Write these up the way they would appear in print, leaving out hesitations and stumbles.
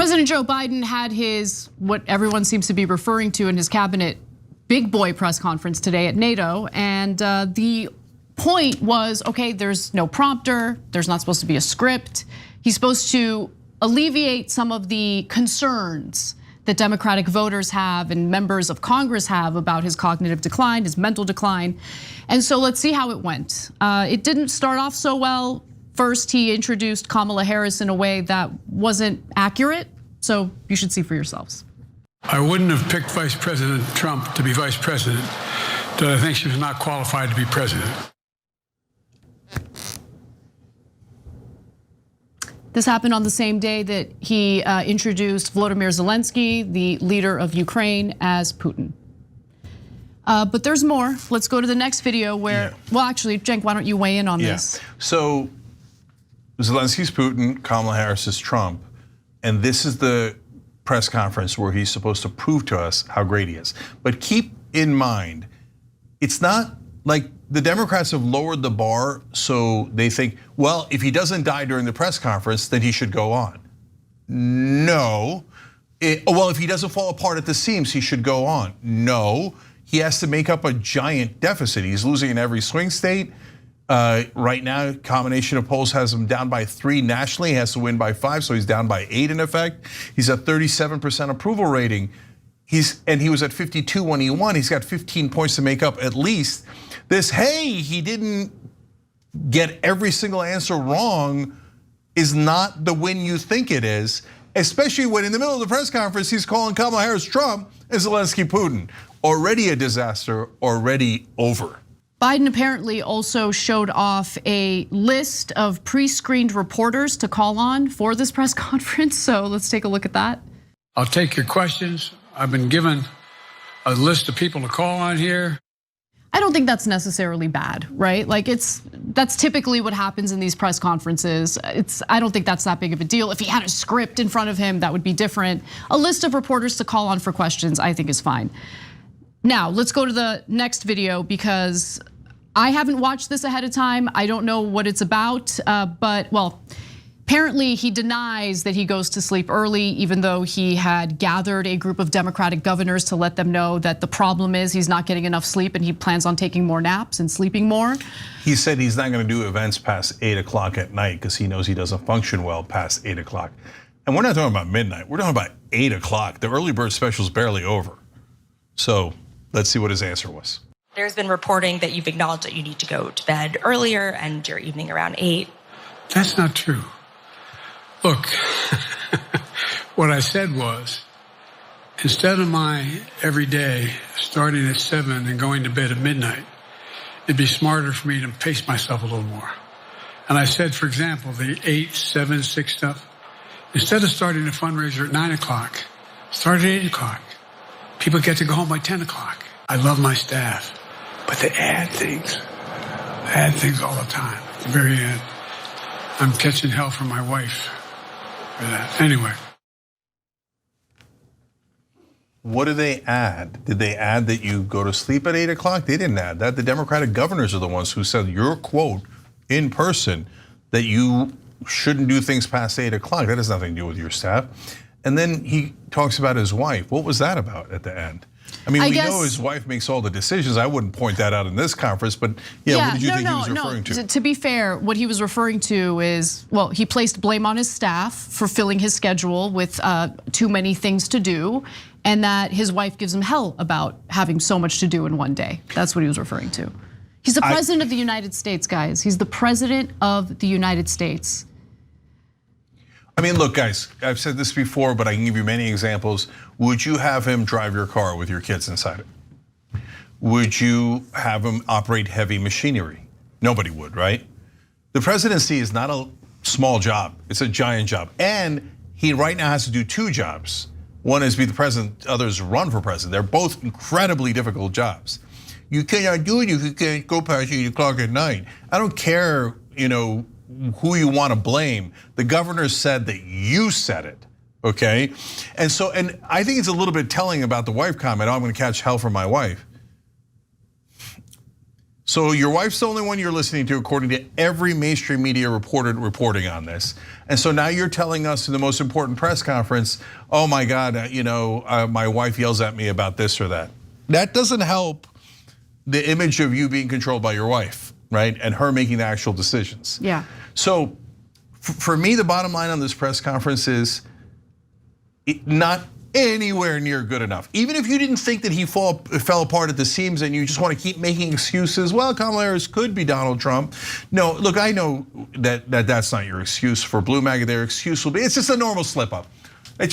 President Joe Biden had his, what everyone seems to be referring to in his cabinet, big boy press conference today at NATO. And the point was, okay, there's no prompter, there's not supposed to be a script. He's supposed to alleviate some of the concerns that Democratic voters have and members of Congress have about his cognitive decline, his mental decline. And so let's see how it went. It didn't start off so well. First, he introduced Kamala Harris in a way that wasn't accurate. So you should see for yourselves. I wouldn't have picked Vice President Trump to be vice president, but I think she was not qualified to be president. This happened on the same day that he introduced Volodymyr Zelensky, the leader of Ukraine, as Putin. But there's more. Let's go to the next video where, well, actually, Cenk, why don't you weigh in on this? So Zelensky's Putin, Kamala Harris is Trump, and this is the press conference where he's supposed to prove to us how great he is. But keep in mind, it's not like the Democrats have lowered the bar so they think, well, if he doesn't die during the press conference, then he should go on. No. Well, if he doesn't fall apart at the seams, he should go on. No. He has to make up a giant deficit. He's losing in every swing state. Right now, combination of polls has him down by 3 nationally. He has to win by 5, so he's down by 8 in effect. He's at 37% approval rating. And he was at 52 when he won. He's got 15 points to make up at least. This, hey, he didn't get every single answer wrong is not the win you think it is, especially when in the middle of the press conference, he's calling Kamala Harris Trump and Zelensky Putin. Already a disaster, already over. Biden apparently also showed off a list of pre-screened reporters to call on for this press conference. So let's take a look at that. I'll take your questions. I've been given a list of people to call on here. I don't think that's necessarily bad, right? Like that's typically what happens in these press conferences. I don't think that's that big of a deal. If he had a script in front of him, that would be different. A list of reporters to call on for questions, I think is fine. Now, let's go to the next video because I haven't watched this ahead of time. I don't know what it's about, but well, apparently he denies that he goes to sleep early, even though he had gathered a group of Democratic governors to let them know that the problem is he's not getting enough sleep and he plans on taking more naps and sleeping more. He said he's not gonna do events past 8 o'clock at night because he knows he doesn't function well past 8 o'clock. And we're not talking about midnight, we're talking about 8 o'clock. The early bird special is barely over. So let's see what his answer was. There's been reporting that you've acknowledged that you need to go to bed earlier and your evening around 8. That's not true. Look, what I said was, instead of my every day starting at 7 and going to bed at midnight, it'd be smarter for me to pace myself a little more. And I said, for example, the 8, 7, 6 stuff, instead of starting a fundraiser at 9 o'clock, start at 8 o'clock. People get to go home by 10 o'clock. I love my staff, but they add things all the time. At the very end, I'm catching hell from my wife for that. Anyway. What do they add? Did they add that you go to sleep at 8 o'clock? They didn't add that. The Democratic governors are the ones who said your quote in person that you shouldn't do things past 8 o'clock. That has nothing to do with your staff. And then he talks about his wife. What was that about at the end? I mean, we know his wife makes all the decisions. I wouldn't point that out in this conference, but what did you think he was referring to? To be fair, what he was referring to is, well, he placed blame on his staff for filling his schedule with too many things to do, and that his wife gives him hell about having so much to do in one day. That's what he was referring to. He's the president of the United States, guys. He's the president of the United States. I mean, look, guys, I've said this before, but I can give you many examples. Would you have him drive your car with your kids inside it? Would you have him operate heavy machinery? Nobody would, right? The presidency is not a small job, it's a giant job. And he right now has to do 2 jobs. One is be the president, others run for president. They're both incredibly difficult jobs. You cannot do it if you can't go past 8 o'clock at night. I don't care, who you want to blame. The governor said that you said it, okay? And I think it's a little bit telling about the wife comment, I'm gonna catch hell from my wife. So your wife's the only one you're listening to, according to every mainstream media reporting on this. And so now you're telling us in the most important press conference, oh my God, my wife yells at me about this or that. That doesn't help the image of you being controlled by your wife, right? And her making the actual decisions. Yeah. So for me, the bottom line on this press conference is not anywhere near good enough. Even if you didn't think that he fell apart at the seams and you just want to keep making excuses, well, Kamala Harris could be Donald Trump. No, look, I know that that's not your excuse for Blue MAGA. Their excuse will be, it's just a normal slip up. All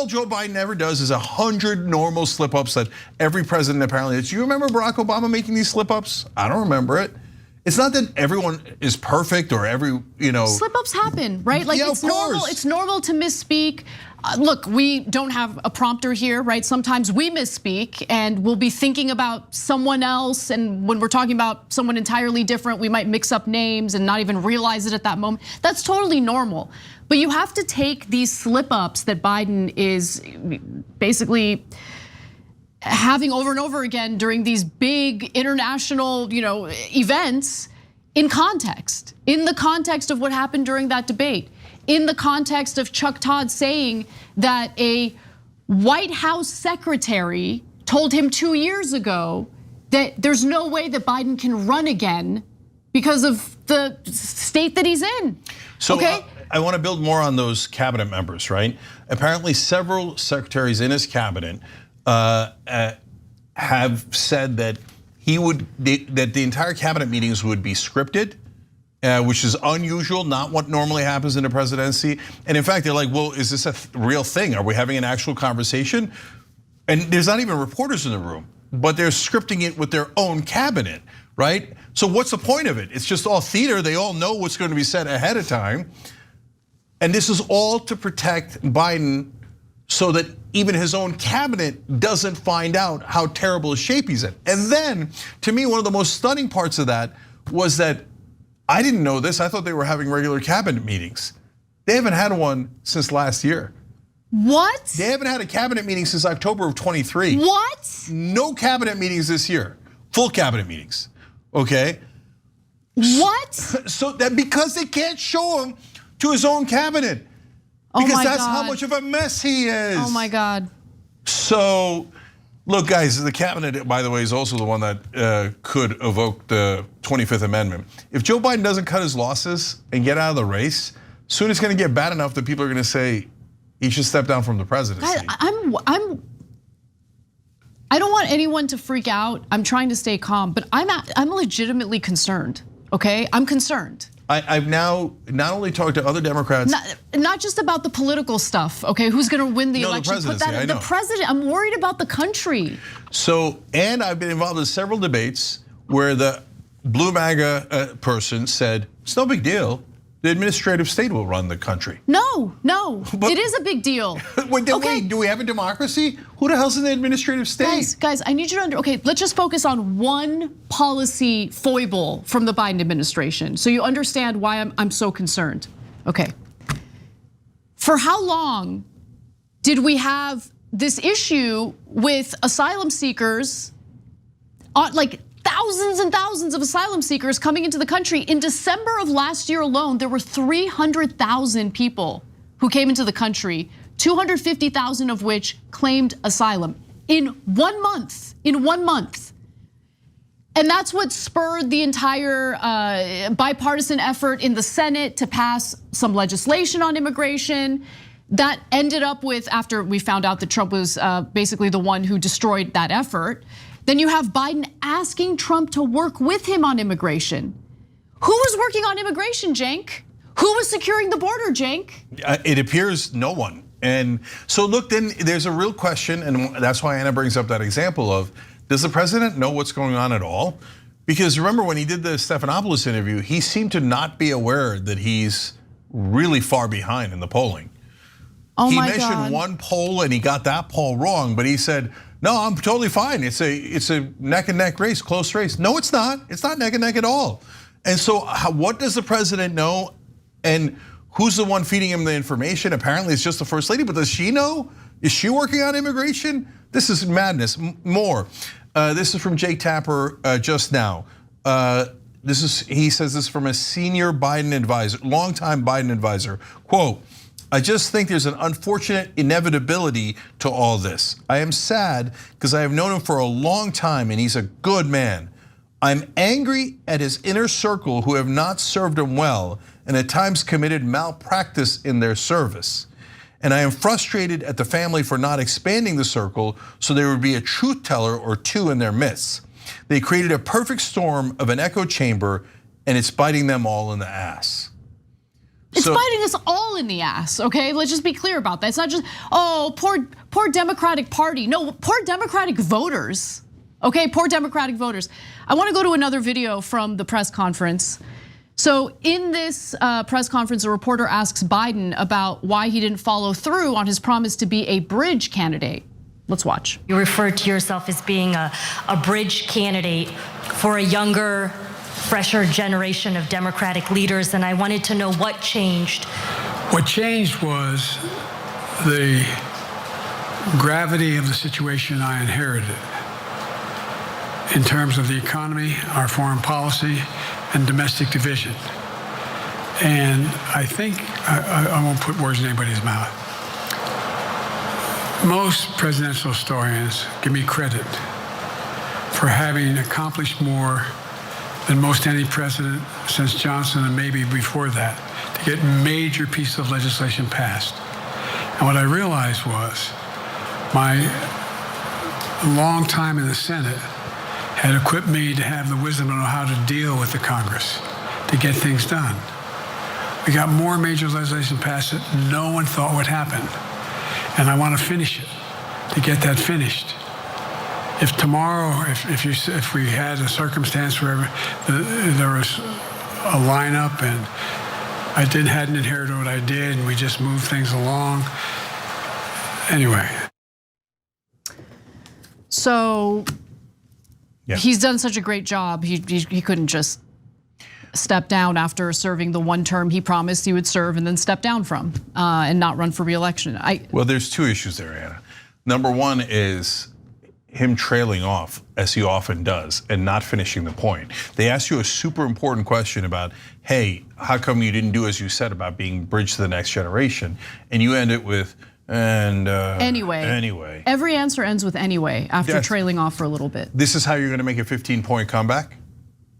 Joe Biden ever does is 100 normal slip ups that every president apparently does. Do you remember Barack Obama making these slip ups? I don't remember it. It's not that everyone is perfect or slip ups happen, right? Like yeah, it's normal. It's normal to misspeak. Look, we don't have a prompter here, right? Sometimes we misspeak and we'll be thinking about someone else. And when we're talking about someone entirely different, we might mix up names and not even realize it at that moment. That's totally normal. But you have to take these slip ups that Biden is basically having over and over again during these big international, events in context, in the context of what happened during that debate, in the context of Chuck Todd saying that a White House secretary told him 2 years ago that there's no way that Biden can run again because of the state that he's in. So okay? I want to build more on those cabinet members, right? Apparently several secretaries in his cabinet have said that that the entire cabinet meetings would be scripted, which is unusual, not what normally happens in a presidency. And in fact, they're like, well, is this a real thing? Are we having an actual conversation? And there's not even reporters in the room, but they're scripting it with their own cabinet, right? So what's the point of it? It's just all theater. They all know what's going to be said ahead of time. And this is all to protect Biden so that even his own cabinet doesn't find out how terrible a shape he's in. And then, to me, one of the most stunning parts of that was that I didn't know this. I thought they were having regular cabinet meetings. They haven't had one since last year. What? They haven't had a cabinet meeting since October of 23. What? No cabinet meetings this year. Full cabinet meetings, okay? What? So that because they can't show him to his own cabinet. Because that's how much of a mess he is. Oh my God. So, look, guys, the cabinet, by the way, is also the one that could evoke the 25th Amendment. If Joe Biden doesn't cut his losses and get out of the race, soon it's going to get bad enough that people are going to say he should step down from the presidency. I don't want anyone to freak out. I'm trying to stay calm, but I'm legitimately concerned. Okay, I'm concerned. I've now not only talked to other Democrats, not just about the political stuff. Okay, who's going to win the election? The presidency, the president. I'm worried about the country. So, and I've been involved in several debates where the Blue MAGA person said it's no big deal. The administrative state will run the country. No, it is a big deal. Wait, do we have a democracy? Who the hell's in the administrative state? Guys, I need you to okay, let's just focus on one policy foible from the Biden administration so you understand why I'm so concerned. Okay. For how long did we have this issue with asylum seekers, like thousands and thousands of asylum seekers coming into the country? In December of last year alone, there were 300,000 people who came into the country, 250,000 of which claimed asylum in 1 month. And that's what spurred the entire bipartisan effort in the Senate to pass some legislation on immigration. That ended up with, after we found out that Trump was basically the one who destroyed that effort, then you have Biden asking Trump to work with him on immigration. Who was working on immigration, Cenk? Who was securing the border, Cenk? It appears no one. And so look, then there's a real question, and that's why Anna brings up that example of, does the president know what's going on at all? Because remember when he did the Stephanopoulos interview, he seemed to not be aware that he's really far behind in the polling. Oh he my mentioned God. one poll and he got that poll wrong, but he said, no, I'm totally fine. It's a neck and neck race, close race. No, it's not. It's not neck and neck at all. And so what does the president know? And who's the one feeding him the information? Apparently it's just the first lady, but does she know? Is she working on immigration? This is madness. More. This is from Jake Tapper just now. He says this from a senior Biden advisor, longtime Biden advisor. Quote, I just think there's an unfortunate inevitability to all this. I am sad because I have known him for a long time and he's a good man. I'm angry at his inner circle who have not served him well and at times committed malpractice in their service. And I am frustrated at the family for not expanding the circle so there would be a truth teller or two in their midst. They created a perfect storm of an echo chamber and it's biting them all in the ass. It's biting us all in the ass, okay? Let's just be clear about that. It's not just, oh, poor Democratic Party. No, poor Democratic voters, okay? Poor Democratic voters. I wanna go to another video from the press conference. So in this press conference, a reporter asks Biden about why he didn't follow through on his promise to be a bridge candidate. Let's watch. You refer to yourself as being a bridge candidate for a younger, fresher generation of Democratic leaders, and I wanted to know what changed. What changed was the gravity of the situation I inherited in terms of the economy, our foreign policy, and domestic division. And I think, I won't put words in anybody's mouth. Most presidential historians give me credit for having accomplished more than most any president since Johnson and maybe before that to get major pieces of legislation passed. And what I realized was my long time in the Senate had equipped me to have the wisdom to know how to deal with the Congress, to get things done. We got more major legislation passed that no one thought would happen. And I want to finish it, to get that finished. If tomorrow, if we had a circumstance where there was a lineup and I hadn't inherited what I did and we just moved things along, anyway. So he's done such a great job. He couldn't just step down after serving the one term he promised he would serve and then step down from and not run for re-election. Well, there's two issues there, Anna. Number one is him trailing off, as he often does, and not finishing the point. They asked you a super important question about, hey, how come you didn't do as you said about being bridge to the next generation? And you end it with, anyway. Every answer ends with anyway after trailing off for a little bit. This is how you're gonna make a 15-point comeback?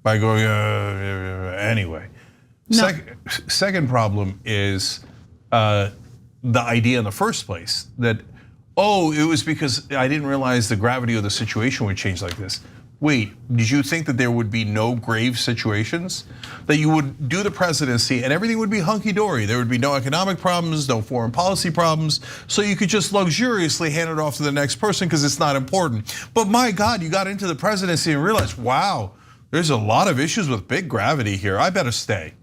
By going, anyway. No. Second problem is the idea in the first place that, oh, it was because I didn't realize the gravity of the situation would change like this. Wait, did you think that there would be no grave situations? That you would do the presidency and everything would be hunky-dory. There would be no economic problems, no foreign policy problems. So you could just luxuriously hand it off to the next person because it's not important. But my God, you got into the presidency and realized, wow, there's a lot of issues with big gravity here. I better stay.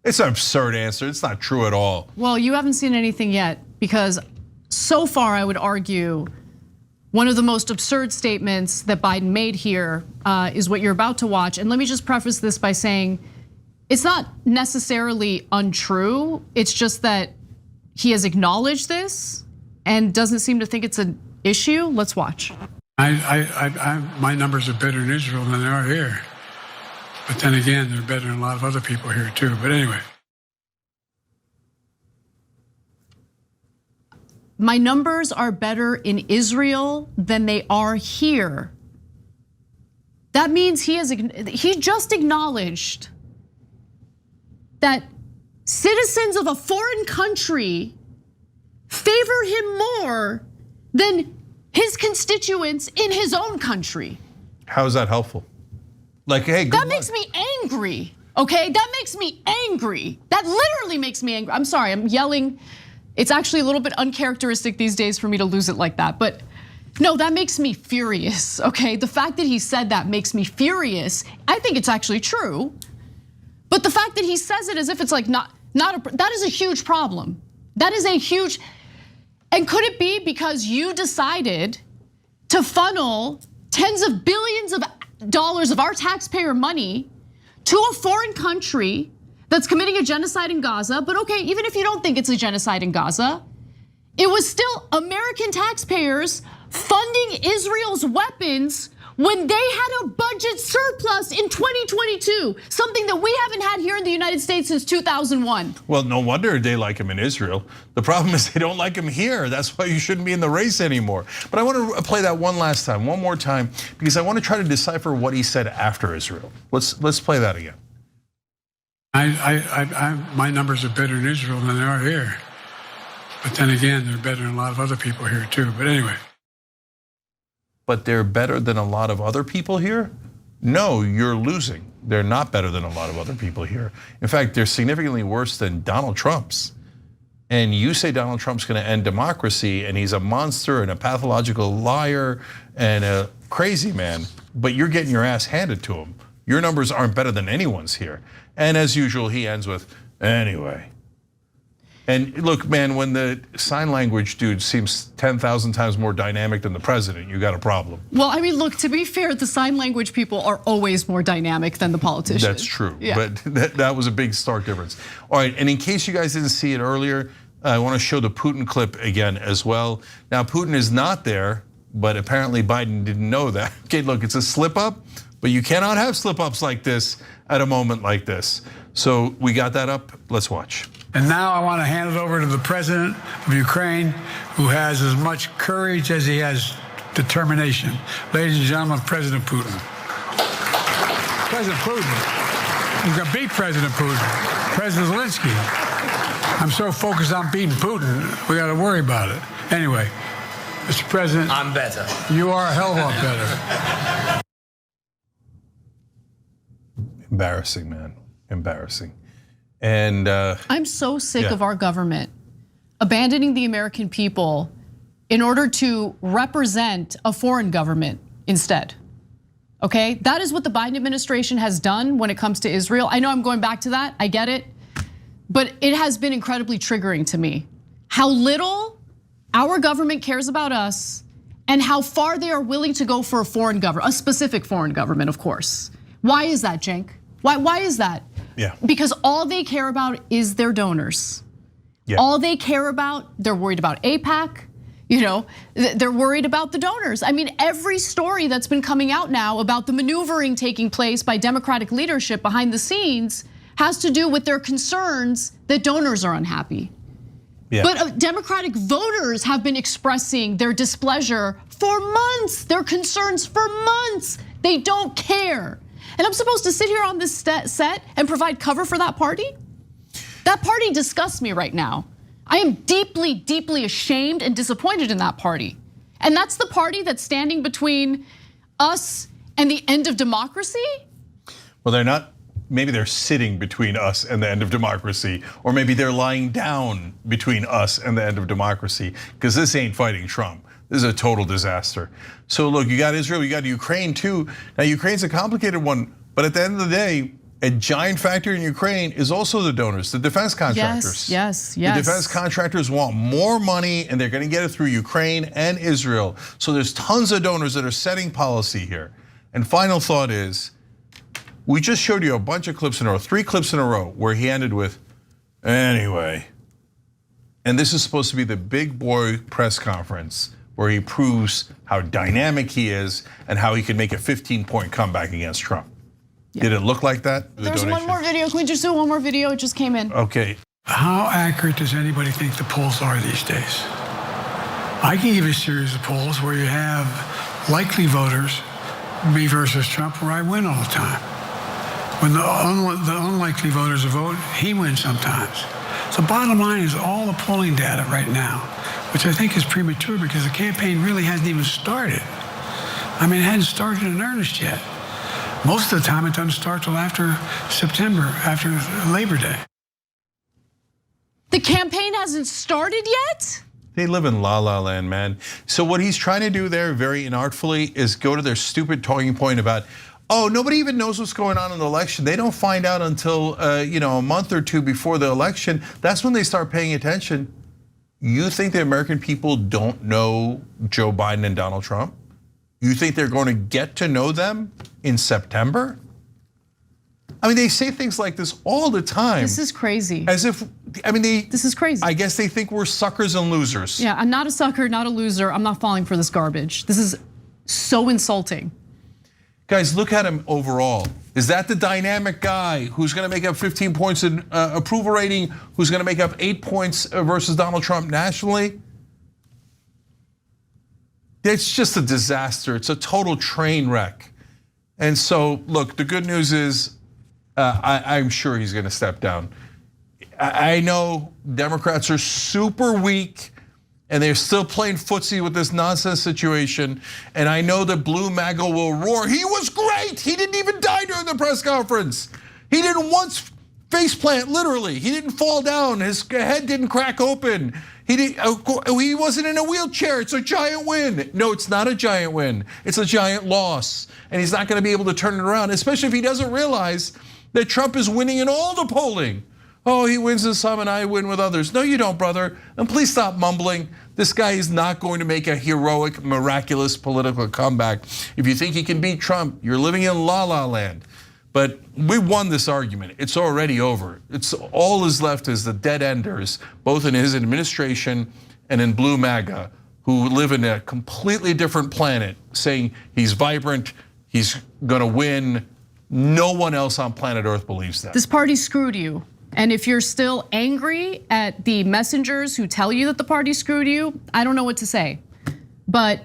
It's an absurd answer. It's not true at all. Well, you haven't seen anything yet because so far I would argue one of the most absurd statements that Biden made here is what you're about to watch. And let me just preface this by saying it's not necessarily untrue. It's just that he has acknowledged this and doesn't seem to think it's an issue. Let's watch. My numbers are better in Israel than they are here. But then again, they're better than a lot of other people here too. But anyway. My numbers are better in Israel than they are here. That means he just acknowledged that citizens of a foreign country favor him more than his constituents in his own country. How is that helpful? Like, hey, that makes me angry, okay? That makes me angry. That literally makes me angry. I'm sorry, I'm yelling. It's actually a little bit uncharacteristic these days for me to lose it like that, but no, that makes me furious, okay? The fact that he said that makes me furious. I think it's actually true, but the fact that he says it as if it's like that is a huge problem. That is a huge, and could it be because you decided to funnel tens of billions of dollars of our taxpayer money to a foreign country that's committing a genocide in Gaza? But okay, even if you don't think it's a genocide in Gaza, it was still American taxpayers funding Israel's weapons when they had a budget surplus in 2022, something that we haven't had here in the United States since 2001. Well, no wonder they like him in Israel. The problem is they don't like him here. That's why you shouldn't be in the race anymore. But I want to play that one more time, because I want to try to decipher what he said after Israel. Let's play that again. My numbers are better in Israel than they are here. But then again, they're better than a lot of other people here too. But anyway. But they're better than a lot of other people here? No, you're losing. They're not better than a lot of other people here. In fact, they're significantly worse than Donald Trump's. And you say Donald Trump's gonna end democracy, and he's a monster and a pathological liar and a crazy man, but you're getting your ass handed to him. Your numbers aren't better than anyone's here. And as usual, he ends with, anyway. And look, man, when the sign language dude seems 10,000 times more dynamic than the president, you got a problem. Well, I mean, look, to be fair, the sign language people are always more dynamic than the politicians. That's true, yeah. But that was a big stark difference. All right, and in case you guys didn't see it earlier, I want to show the Putin clip again as well. Now, Putin is not there, but apparently Biden didn't know that. Okay, look, it's a slip up, but you cannot have slip ups like this at a moment like this. So we got that up, let's watch. And now I want to hand it over to the president of Ukraine, who has as much courage as he has determination. Ladies and gentlemen, President Putin. President Putin. We've got to beat President Putin. President Zelensky. I'm so focused on beating Putin, we got to worry about it. Anyway, Mr. President. I'm better. You are a hell of a lot better. Embarrassing, man, embarrassing. And I'm so sick of our government abandoning the American people in order to represent a foreign government instead. Okay, that is what the Biden administration has done when it comes to Israel. I know I'm going back to that, I get it, but it has been incredibly triggering to me how little our government cares about us and how far they are willing to go for a foreign government, a specific foreign government, of course. Why is that, Cenk? Why is that? Yeah. Because all they care about is their donors. Yeah. All they care about, they're worried about AIPAC, they're worried about the donors. I mean, every story that's been coming out now about the maneuvering taking place by Democratic leadership behind the scenes has to do with their concerns that donors are unhappy. Yeah. But Democratic voters have been expressing their displeasure for months, their concerns for months. They don't care. And I'm supposed to sit here on this set and provide cover for that party? That party disgusts me right now. I am deeply, deeply ashamed and disappointed in that party. And that's the party that's standing between us and the end of democracy? Well, they're not, maybe they're sitting between us and the end of democracy, or maybe they're lying down between us and the end of democracy, because this ain't fighting Trump. This is a total disaster. So look, you got Israel, you got Ukraine too. Now Ukraine's a complicated one, but at the end of the day, a giant factor in Ukraine is also the donors, the defense contractors. Yes. The defense contractors want more money and they're gonna get it through Ukraine and Israel. So there's tons of donors that are setting policy here. And final thought is, we just showed you a bunch of clips in a row, 3 clips in a row, where he ended with, anyway. And this is supposed to be the big boy press conference where he proves how dynamic he is and how he can make a 15-point comeback against Trump. Yeah. Did it look like that? There's one more video. Can we just do one more video? It just came in. Okay. How accurate does anybody think the polls are these days? I can give you a series of polls where you have likely voters, me versus Trump, where I win all the time. When the unlikely voters vote, he wins sometimes. So bottom line is all the polling data right now, which I think is premature because the campaign really hasn't even started. I mean, it hadn't started in earnest yet. Most of the time it doesn't start till after September, after Labor Day. The campaign hasn't started yet? They live in la la land, man. So what he's trying to do there very inartfully is go to their stupid talking point about, oh, nobody even knows what's going on in the election. They don't find out until a month or two before the election. That's when they start paying attention. You think the American people don't know Joe Biden and Donald Trump? You think they're going to get to know them in September? I mean, they say things like this all the time. This is crazy. As if, I mean, this is crazy. I guess they think we're suckers and losers. Yeah, I'm not a sucker, not a loser. I'm not falling for this garbage. This is so insulting. Guys, look at him overall. Is that the dynamic guy who's gonna make up 15 points in approval rating, who's gonna make up 8 points versus Donald Trump nationally? It's just a disaster. It's a total train wreck. And so, look, the good news is I'm sure he's gonna step down. I know Democrats are super weak and they're still playing footsie with this nonsense situation. And I know that Blue MAGA will roar, he was great. He didn't even die during the press conference. He didn't once faceplant, literally. He didn't fall down, his head didn't crack open. He wasn't in a wheelchair, it's a giant win. No, it's not a giant win, it's a giant loss. And he's not gonna be able to turn it around, especially if he doesn't realize that Trump is winning in all the polling. Oh, he wins in some and I win with others. No, you don't, brother. And please stop mumbling. This guy is not going to make a heroic, miraculous political comeback. If you think he can beat Trump, you're living in la la land. But we won this argument. It's already over. It's all is left is the dead enders, both in his administration and in Blue MAGA, who live in a completely different planet, saying he's vibrant, he's gonna win. No one else on planet Earth believes that. This party screwed you. And if you're still angry at the messengers who tell you that the party screwed you, I don't know what to say. But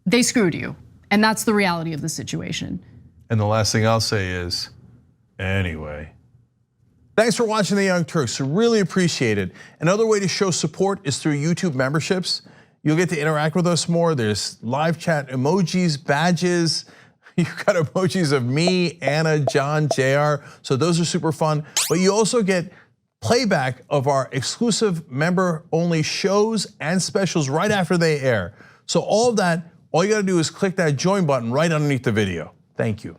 they screwed you. And that's the reality of the situation. And the last thing I'll say is, anyway. Thanks for watching The Young Turks, really appreciate it. Another way to show support is through YouTube memberships. You'll get to interact with us more. There's live chat emojis, badges. You've got emojis of me, Anna, John, JR, so those are super fun. But you also get playback of our exclusive member-only shows and specials right after they air. So all of that, all you gotta do is click that join button right underneath the video. Thank you.